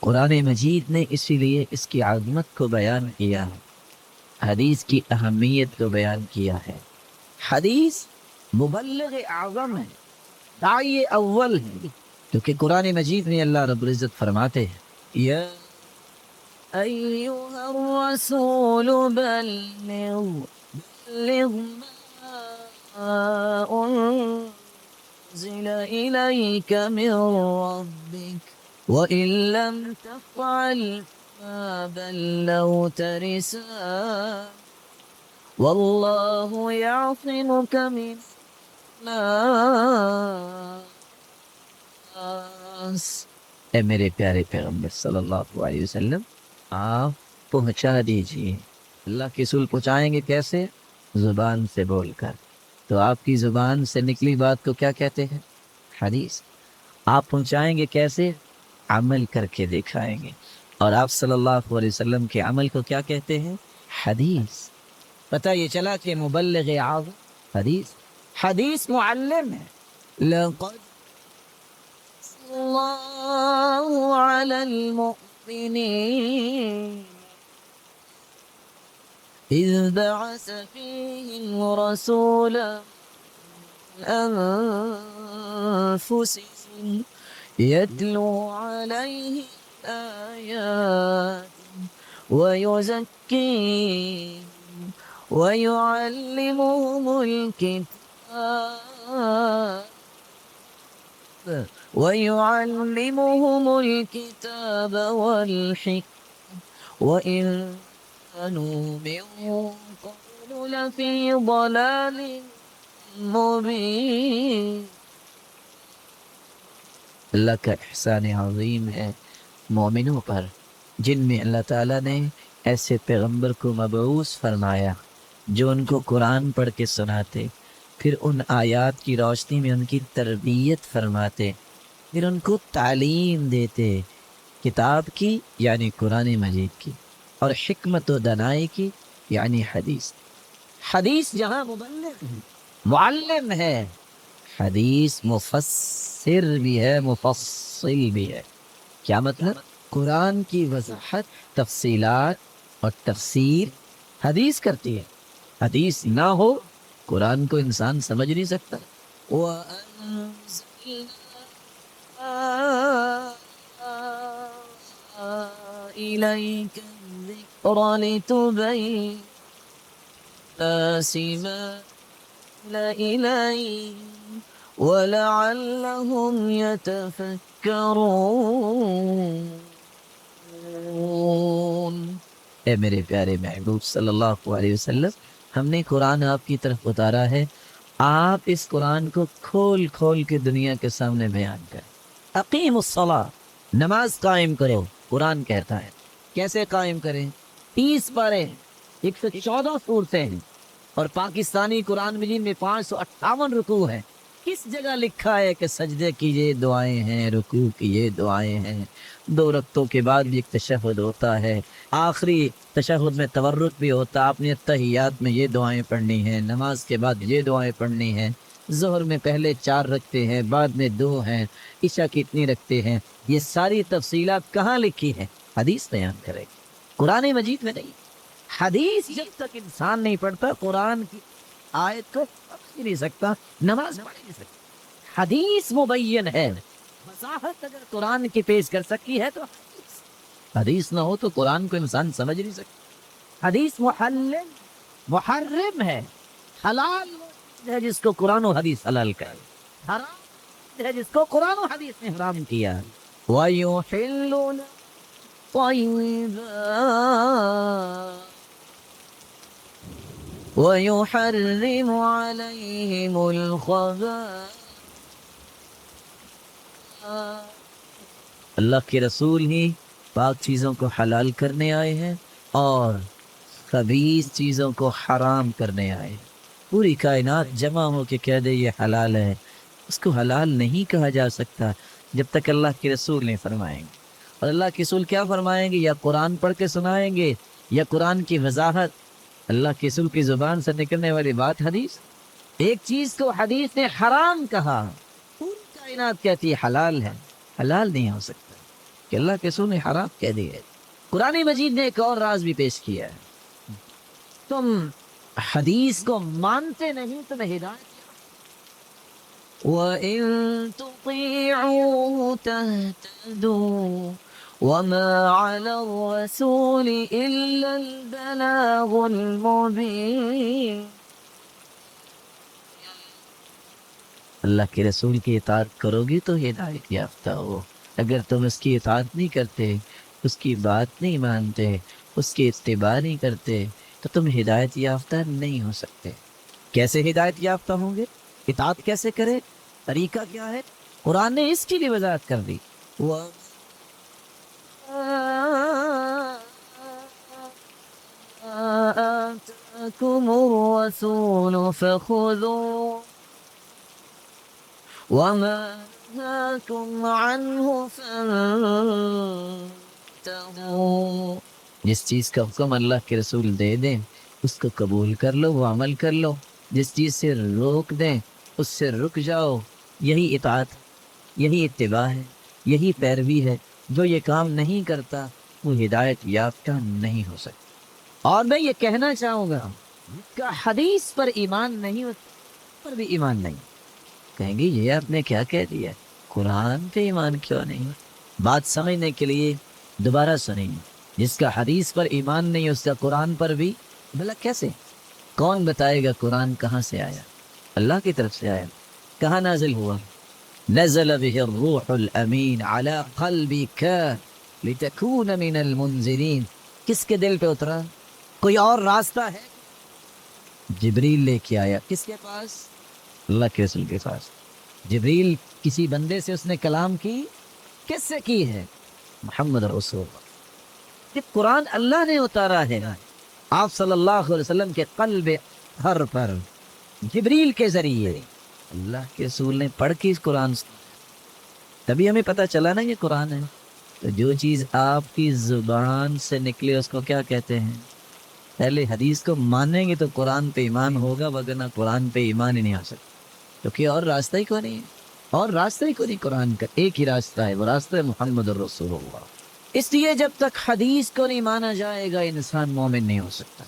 قرآن مجید نے اسی لیے اس کی عظمت کو بیان کیا ہے، حدیث کی اہمیت کو بیان کیا ہے۔ حدیث مبلغ اعظم ہے، داعی اول ہے، کیونکہ قرآن مجید میں اللہ رب العزت فرماتے ہیں یا ایھا الرسول بلغ ما انزل الیک من ربک وَإِن لَّمْ تَفْعَلْ مَا بَلَّغْتَ رِسَالَتَهُ وَاللَّهُ يَعْصِمُكَ مِنَ النَّاسِ۔ اے میرے پیارے پیغمبر صلی اللہ علیہ وسلم، آپ پہنچا دیجئے۔ اللہ کے رسول پہنچائیں گے کیسے؟ زبان سے بول کر۔ تو آپ کی زبان سے نکلی بات کو کیا کہتے ہیں؟ حدیث۔ آپ پہنچائیں گے کیسے؟ عمل کر کے دکھائیں گے۔ اور آپ صلی اللہ علیہ وسلم کے عمل کو کیا کہتے ہیں؟ حدیث۔ پتہ یہ چلا کہ مبلغ اعظم حدیث، حدیث معلم ہے۔ لقد اللہ علی المؤمنین اذ بعث فیہم رسولا من انفسہم يتلو عليهم آيات ويزكيهم ويعلمهم الكتاب والحكمة وإن كانوا من قبل لفي ضلال مبين۔ اللہ کا احسان عظیم ہے مومنوں پر، جن میں اللہ تعالیٰ نے ایسے پیغمبر کو مبعوث فرمایا جو ان کو قرآن پڑھ کے سناتے، پھر ان آیات کی روشنی میں ان کی تربیت فرماتے، پھر ان کو تعلیم دیتے، کتاب کی یعنی قرآن مجید کی، اور حکمت و دانائی کی یعنی حدیث۔ حدیث جہاں مبلغ ہے، معلم ہے، حدیث مفسر بھی ہے، مفصل بھی ہے۔ کیا مطلب؟ قرآن کی وضاحت، تفصیلات اور تفسیر حدیث کرتی ہے۔ حدیث نہ ہو قرآن کو انسان سمجھ نہیں سکتا۔ وَأَنزَلْنَا إِلَيْكَ الذِّكْرَ لِتُبَيِّنَ لِلنَّاسِ مَا نُزِّلَ إِلَيْهِمْ وَلَعَلَّهُمْ يَتَفَكَّرُونَ۔ اے میرے پیارے محبوب صلی اللہ علیہ وسلم، ہم نے قرآن آپ کی طرف اتارا ہے، آپ اس قرآن کو کھول کھول کے دنیا کے سامنے بیان کریں۔ اقیم الصلاۃ، نماز قائم کرو، قرآن کہتا ہے۔ کیسے قائم کریں؟ 30 پارے، 114 صورتیں ہیں، اور پاکستانی قرآن مجید میں 558 رکوع ہیں۔ کس جگہ لکھا ہے کہ سجدے کی یہ دعائیں ہیں، رکوع کی یہ دعائیں ہیں؟ 2 رکعتوں کے بعد بھی ایک تشہد ہوتا ہے، آخری تشہد میں تورک بھی ہوتا ہے، آپ نے تحیات میں یہ دعائیں پڑھنی ہیں، نماز کے بعد یہ دعائیں پڑھنی ہیں، ظہر میں پہلے 4 رکھتے ہیں، بعد میں 2 ہیں، عشاء کی اتنی رکھتے ہیں۔ یہ ساری تفصیلات کہاں لکھی ہیں؟ حدیث بیان کرے گی، قرآن مجید میں نہیں۔ حدیث جب تک انسان نہیں پڑھتا قرآن کی آیت کو پڑھ نہیں سکتا، نماز پڑھ نہیں سکتا۔ حدیث مبین ہے، وضاحت اگر قرآن کی پیش کر سکی ہے تو حدیث نہ ہو تو قرآن کو انسان سمجھ نہیں سکتا۔ حدیث محرم ہے، حلال ہے جس کو قرآن و حدیث حلال کرے، حرام ہے جس کو قرآن و حدیث نے حرام کیا۔ وَيُحِلُّ الطَّيِّبَاتِ وَيُحَرِّمُ عَلَيْهِمُ الْخَبَائِثَ۔ اللہ کے رسول ہی پاک چیزوں کو حلال کرنے آئے ہیں اور خبیث چیزوں کو حرام کرنے آئے ہیں۔ پوری کائنات جمع ہو کے کہہ دے یہ حلال ہے، اس کو حلال نہیں کہا جا سکتا جب تک اللہ کے رسول نہیں فرمائیں گے۔ اور اللہ کے رسول کیا فرمائیں گے؟ یا قرآن پڑھ کے سنائیں گے یا قرآن کی وضاحت، اللہ کے رسول کی زبان سے نکلنے والی بات حدیث۔ ایک چیز کو حدیث نے حرام کہا، پوری کائنات کہتی ہے حلال ہے، حلال نہیں ہو سکتا۔ کہ اللہ کے رسول نے حرام کہہ دی ہے۔ قرآن مجید نے ایک اور راز بھی پیش کیا ہے، تم حدیث کو مانتے نہیں، تمہیں ہدایت وَإِن تُطِيعُوهُ تَهْتَدُوا وَمَا عَلَى الرَّسُولِ إِلَّا الْبَلَاغُ الْمُبِينُ۔ اللہ کے رسول کی اطاعت کرو گی تو ہدایت یافتہ ہو، اگر تم اس کی اطاعت نہیں کرتے، اس کی بات نہیں مانتے، اس کی اتباع نہیں کرتے، تو تم ہدایت یافتہ نہیں ہو سکتے۔ کیسے ہدایت یافتہ ہوں گے؟ اطاعت کیسے کرے؟ طریقہ کیا ہے؟ قرآن نے اس کی بھی وضاحت کر دی۔ آتاكم الرسول فخذوه وما نهاكم عنه فانتهوا۔ جس چیز کا حکم اللہ کے رسول دے دیں اس کو قبول کر لو، وہ عمل کر لو، جس چیز سے روک دیں اس سے رک جاؤ۔ یہی اطاعت، یہی اتباع ہے، یہی پیروی ہے۔ جو یہ کام نہیں کرتا وہ ہدایت یافتہ نہیں ہو سکتا۔ اور میں یہ کہنا چاہوں گا کہ حدیث پر ایمان نہیں، اس پر بھی ایمان نہیں۔ کہیں گے یہ آپ نے کیا کہہ دیا، قرآن پہ ایمان کیوں نہیں؟ بات سمجھنے کے لیے دوبارہ سنیں۔ جس کا حدیث پر ایمان نہیں اس کا قرآن پر بھی، بھلا کیسے؟ کون بتائے گا قرآن کہاں سے آیا؟ اللہ کی طرف سے آیا۔ کہاں نازل ہوا؟ نزل به الروح الامین علی قلبک لتکون من المنذرین۔ کس کے دل پہ اترا؟ کوئی اور راستہ ہے؟ جبریل لے کے آیا۔ کس کے پاس؟ اللہ کے رسول کے پاس۔ جبریل کسی بندے سے اس نے کلام کی؟ کس سے کی ہے؟ محمد رسول اللہ۔ کہ قرآن اللہ نے اتارا ہے آپ صلی اللہ علیہ وسلم کے قلب ہر پر جبریل کے ذریعے۔ اللہ کے رسول نے پڑھ کے اس قرآن سے، تبھی ہمیں پتہ چلا نا یہ قرآن ہے۔ تو جو چیز آپ کی زبان سے نکلے اس کو کیا کہتے ہیں؟ پہلے حدیث کو مانیں گے تو قرآن پہ ایمان ہوگا، وگرنہ قرآن پہ ایمان ہی نہیں آ سکتا، کیونکہ اور راستہ ہی کوئی نہیں ہے۔ اور راستہ ہی کوئی نہیں قرآن کا، ایک ہی راستہ ہے، وہ راستہ ہے محمد الرسول اللہ۔ اس لیے جب تک حدیث کو نہیں مانا جائے گا انسان مومن نہیں ہو سکتا۔